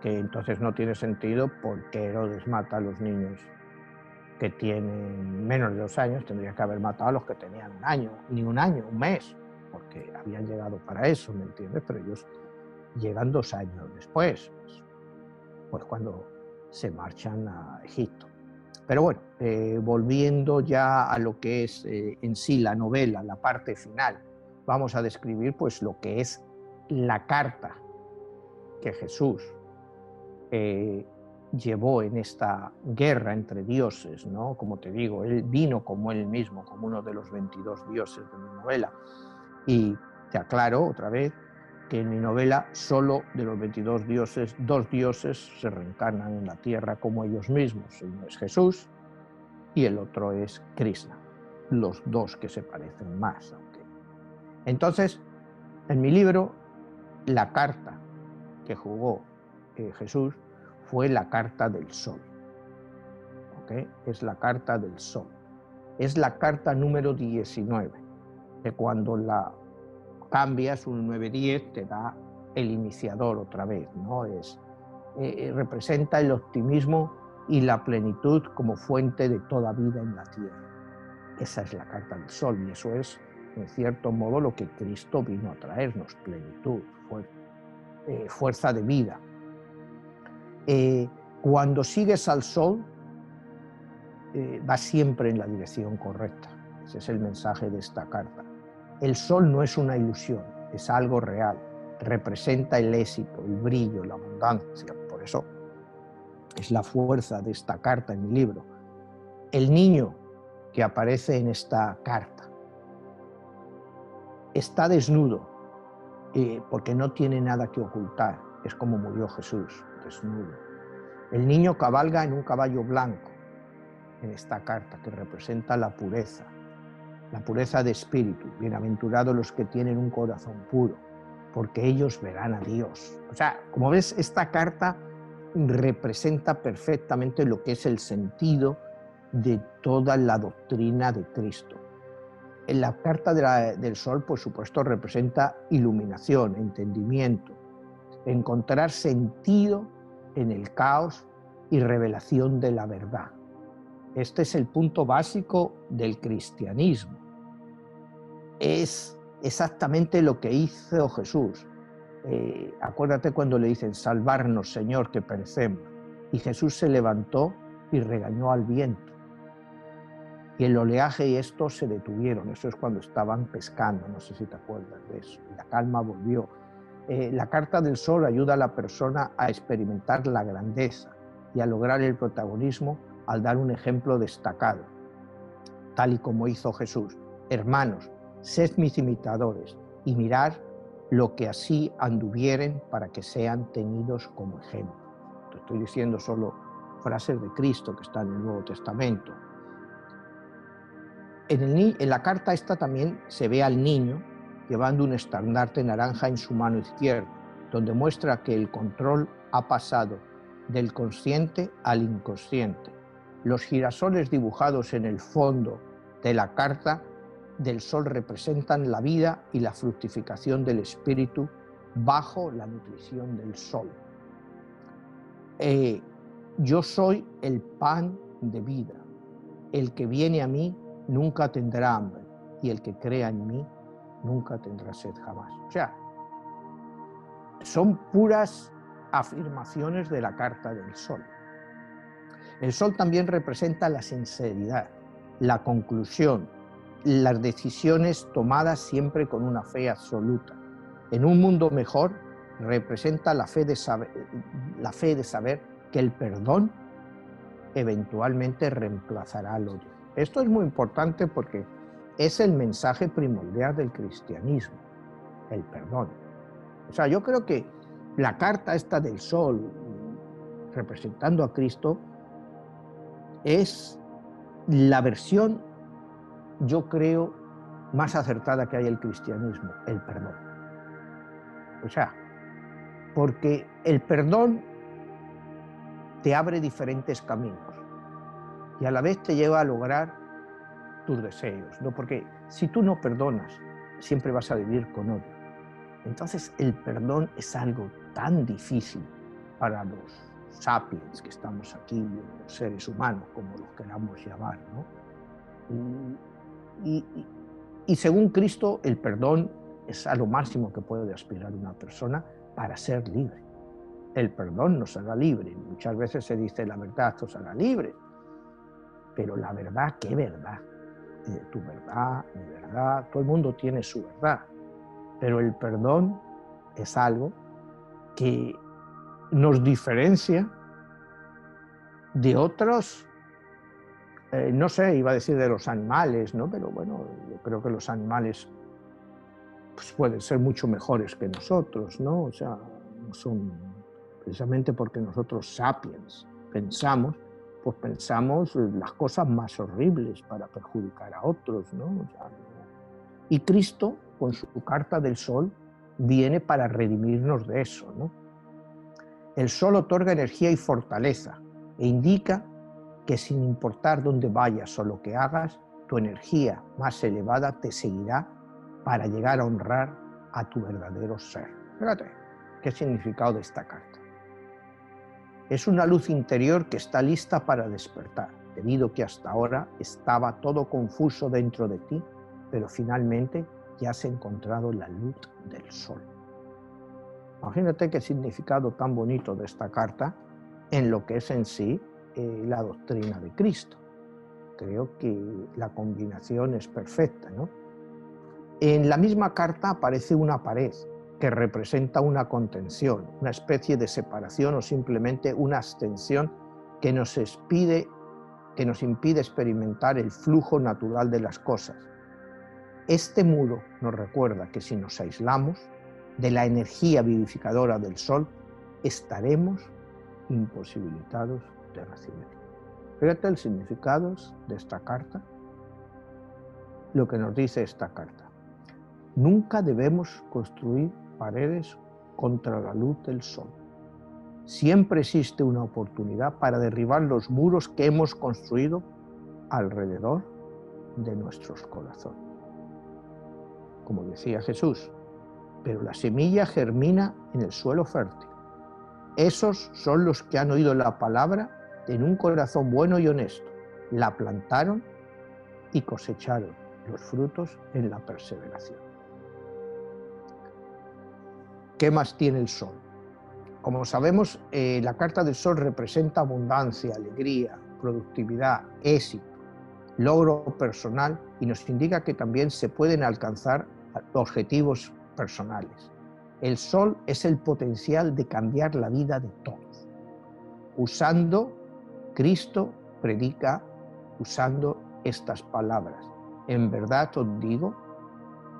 que entonces no tiene sentido porque Herodes mata a los niños que tienen menos de 2 años, tendría que haber matado a los que tenían 1 año, ni 1 año, 1 mes, porque habían llegado para eso, ¿me entiendes? Pero ellos llegan 2 años después, pues cuando se marchan a Egipto. Pero bueno, volviendo ya a lo que es en sí la novela, la parte final, vamos a describir pues lo que es la carta que Jesús llevó en esta guerra entre dioses, ¿no? Como te digo, él vino como él mismo, como uno de los 22 dioses de mi novela. Y te aclaro otra vez que en mi novela solo de los 22 dioses, 2 dioses se reencarnan en la tierra como ellos mismos. Uno es Jesús y el otro es Krishna, los dos que se parecen más. Entonces, en mi libro, la carta que jugó Jesús fue la carta del sol. ¿Okay? Es la carta del sol. Es la carta número 19, que cuando la cambias un 9-10 te da el iniciador otra vez, ¿no? Representa el optimismo y la plenitud como fuente de toda vida en la tierra. Esa es la carta del sol y eso es, en cierto modo, lo que Cristo vino a traernos: plenitud, fuerza de vida. Cuando sigues al sol, vas siempre en la dirección correcta. Ese es el mensaje de esta carta. El sol no es una ilusión, es algo real. Representa el éxito, el brillo, la abundancia. Por eso es la fuerza de esta carta en mi libro. El niño que aparece en esta carta está desnudo porque no tiene nada que ocultar. Es como murió Jesús, desnudo. El niño cabalga en un caballo blanco en esta carta, que representa la pureza de espíritu. Bienaventurados los que tienen un corazón puro, porque ellos verán a Dios. O sea, como ves, esta carta representa perfectamente lo que es el sentido de toda la doctrina de Cristo. En la carta del sol, por supuesto, representa iluminación, entendimiento, encontrar sentido en el caos y revelación de la verdad. Este es el punto básico del cristianismo. Es exactamente lo que hizo Jesús. Acuérdate cuando le dicen: salvarnos, Señor, que perecemos. Y Jesús se levantó y regañó al viento. Y el oleaje y esto se detuvieron. Eso es cuando estaban pescando, no sé si te acuerdas de eso. Y la calma volvió. La carta del sol ayuda a la persona a experimentar la grandeza y a lograr el protagonismo al dar un ejemplo destacado, tal y como hizo Jesús. Hermanos, sed mis imitadores y mirad lo que así anduvieren para que sean tenidos como ejemplo. Te estoy diciendo solo frases de Cristo que están en el Nuevo Testamento. En la carta esta también se ve al niño llevando un estandarte naranja en su mano izquierda, donde muestra que el control ha pasado del consciente al inconsciente. Los girasoles dibujados en el fondo de la carta del sol representan la vida y la fructificación del espíritu bajo la nutrición del sol. Yo soy el pan de vida. El que viene a mí nunca tendrá hambre, y el que crea en mí nunca tendrá sed jamás. O sea, son puras afirmaciones de la carta del sol. El sol también representa la sinceridad, la conclusión, las decisiones tomadas siempre con una fe absoluta. En un mundo mejor representa la fe de saber que el perdón eventualmente reemplazará al odio. Esto es muy importante porque es el mensaje primordial del cristianismo, el perdón. O sea, yo creo que la carta esta del sol, representando a Cristo, es la versión, yo creo, más acertada que hay el cristianismo, el perdón. O sea, porque el perdón te abre diferentes caminos y a la vez te lleva a lograr tus deseos, ¿no? Porque si tú no perdonas, siempre vas a vivir con odio. Entonces el perdón es algo tan difícil para los sapiens que estamos aquí, los seres humanos, como los queramos llamar, ¿no? Y según Cristo, el perdón es a lo máximo que puede aspirar una persona para ser libre. el perdón nos hará libres. Muchas veces se dice la verdad os hará libres, pero la verdad, ¿qué verdad? Tu verdad, mi verdad, todo el mundo tiene su verdad, pero el perdón es algo que nos diferencia de otros, no sé, iba a decir de los animales, ¿no? Pero bueno, yo creo que los animales pues, pueden ser mucho mejores que nosotros, ¿no? O sea, no son, precisamente porque nosotros sapiens pensamos, pues pensamos las cosas más horribles para perjudicar a otros, ¿no? O sea, y Cristo, con su carta del sol, viene para redimirnos de eso, ¿no? El sol otorga energía y fortaleza e indica que sin importar dónde vayas o lo que hagas, tu energía más elevada te seguirá para llegar a honrar a tu verdadero ser. Fíjate, ¿qué significado de esta carta? Es una luz interior que está lista para despertar, debido que hasta ahora estaba todo confuso dentro de ti, pero finalmente ya has encontrado la luz del sol. Imagínate qué significado tan bonito de esta carta en lo que es en sí la doctrina de Cristo. Creo que la combinación es perfecta, ¿no? En la misma carta aparece una pared que representa una contención, una especie de separación o simplemente una abstención que nos impide experimentar el flujo natural de las cosas. Este muro nos recuerda que si nos aislamos de la energía vivificadora del sol, estaremos imposibilitados de recibirlo. Fíjate el significado de esta carta, lo que nos dice esta carta. Nunca debemos construir paredes contra la luz del sol. Siempre existe una oportunidad para derribar los muros que hemos construido alrededor de nuestros corazones. Como decía Jesús, pero la semilla germina en el suelo fértil. Esos son los que han oído la palabra en un corazón bueno y honesto, la plantaron y cosecharon los frutos en la perseveración. ¿Qué más tiene el sol? Como sabemos, la carta del sol representa abundancia, alegría, productividad, éxito, logro personal y nos indica que también se pueden alcanzar objetivos personales. El sol es el potencial de cambiar la vida de todos. Cristo predica usando estas palabras. En verdad os digo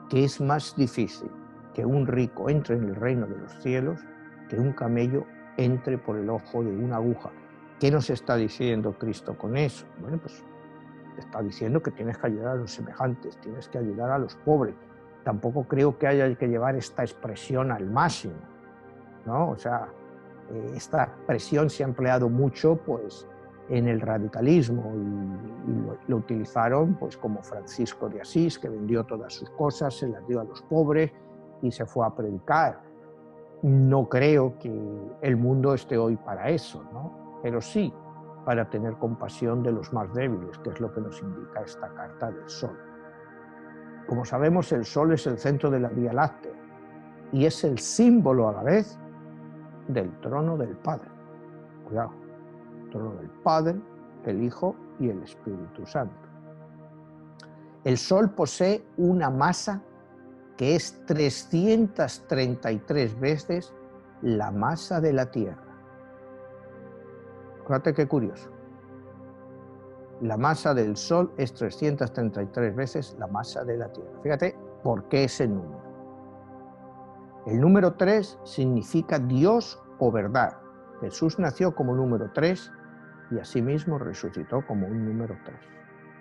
que es más difícil que un rico entre en el reino de los cielos que un camello entre por el ojo de una aguja. ¿Qué nos está diciendo Cristo con eso? Bueno, pues está diciendo que tienes que ayudar a los semejantes, tienes que ayudar a los pobres. Tampoco creo que haya que llevar esta expresión al máximo, ¿no? O sea, esta expresión se ha empleado mucho, pues, en el radicalismo y lo utilizaron, pues, como Francisco de Asís, que vendió todas sus cosas, se las dio a los pobres y se fue a predicar. No creo que el mundo esté hoy para eso, ¿no? Pero sí para tener compasión de los más débiles, que es lo que nos indica esta carta del sol. Como sabemos, el sol es el centro de la Vía Láctea y es el símbolo a la vez del trono del Padre. Cuidado, el trono del Padre, el Hijo y el Espíritu Santo. El sol posee una masa que es 333 veces la masa de la Tierra. Fíjate qué curioso. La masa del Sol es 333 veces la masa de la Tierra. Fíjate por qué ese número. El número 3 significa Dios o verdad. Jesús nació como número 3 y asimismo resucitó como un número 3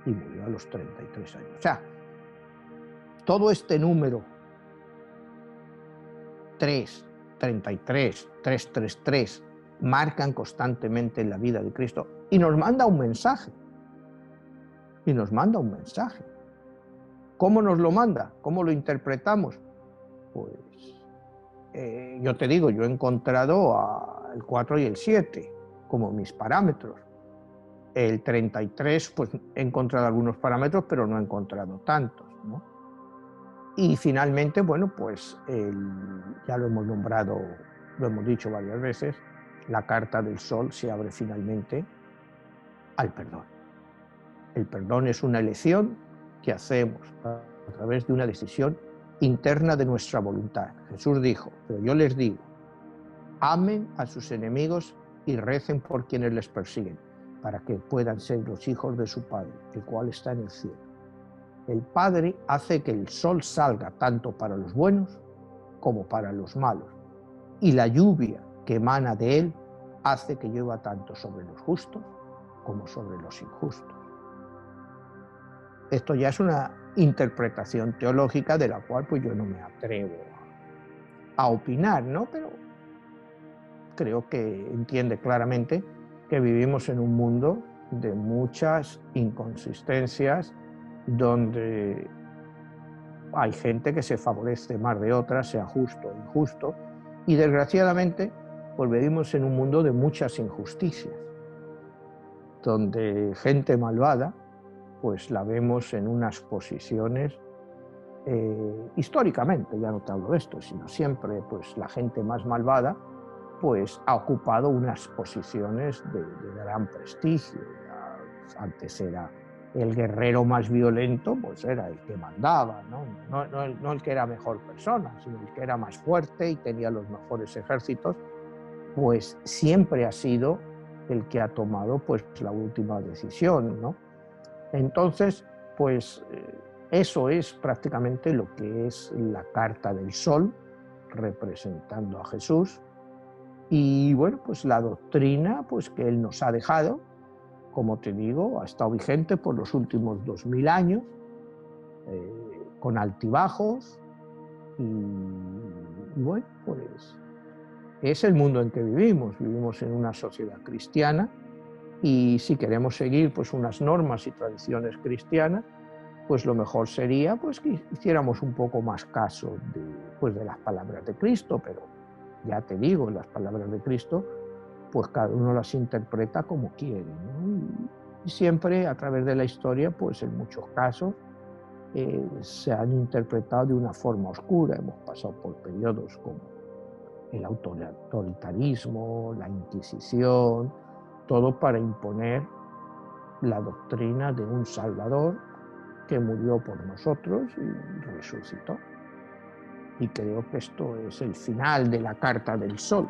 y murió a los 33 años. O sea, todo este número 3, 33, 333 marcan constantemente la vida de Cristo y nos manda un mensaje. ¿Cómo nos lo manda? ¿Cómo lo interpretamos? Pues yo te digo, yo he encontrado el 4 y el 7 como mis parámetros. El 33, pues he encontrado algunos parámetros, pero no he encontrado tantos, ¿no? Y finalmente, bueno, pues ya lo hemos nombrado lo hemos dicho varias veces, la carta del sol se abre finalmente al perdón. El perdón es una elección que hacemos a través de una decisión interna de nuestra voluntad. Jesús dijo, pero yo les digo, amen a sus enemigos y recen por quienes les persiguen, para que puedan ser los hijos de su Padre, el cual está en el cielo. El Padre hace que el sol salga tanto para los buenos como para los malos, y la lluvia que emana de él hace que llueva tanto sobre los justos como sobre los injustos. Esto ya es una interpretación teológica de la cual pues yo no me atrevo a opinar, ¿no? Pero creo que entiende claramente que vivimos en un mundo de muchas inconsistencias, donde hay gente que se favorece más de otras, sea justo o injusto, y desgraciadamente pues vivimos en un mundo de muchas injusticias, donde gente malvada pues la vemos en unas posiciones, históricamente, ya no te hablo de esto, sino siempre pues la gente más malvada pues ha ocupado unas posiciones de gran prestigio. Antes era el guerrero más violento, pues era el que mandaba, no el que era mejor persona, sino el que era más fuerte y tenía los mejores ejércitos, pues siempre ha sido el que ha tomado pues la última decisión, ¿no? Entonces, pues eso es prácticamente lo que es la carta del sol, representando a Jesús. Y bueno, pues la doctrina pues, que él nos ha dejado, como te digo, ha estado vigente por los últimos 2000 años, con altibajos, y bueno, pues es el mundo en que vivimos en una sociedad cristiana, y si queremos seguir pues unas normas y tradiciones cristianas, pues lo mejor sería pues que hiciéramos un poco más caso de las palabras de Cristo, pero ya te digo, las palabras de Cristo, pues cada uno las interpreta como quiere, ¿no? Y siempre a través de la historia, pues en muchos casos se han interpretado de una forma oscura. Hemos pasado por periodos como el autoritarismo, la Inquisición, todo para imponer la doctrina de un Salvador que murió por nosotros y resucitó. Y creo que esto es el final de la carta del sol.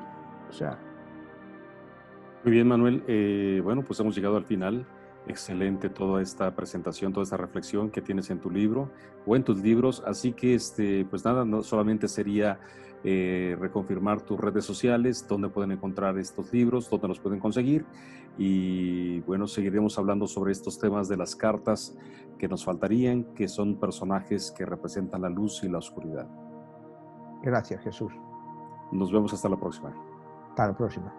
O sea,
muy bien, Manuel. Bueno, pues hemos llegado al final. Excelente toda esta presentación, toda esta reflexión que tienes en tu libro o en tus libros. Así que, pues nada, no solamente sería reconfirmar tus redes sociales, dónde pueden encontrar estos libros, dónde los pueden conseguir. Y bueno, seguiremos hablando sobre estos temas de las cartas que nos faltarían, que son personajes que representan la luz y la oscuridad.
gracias, Jesús.
Nos vemos hasta la próxima.
Hasta la próxima.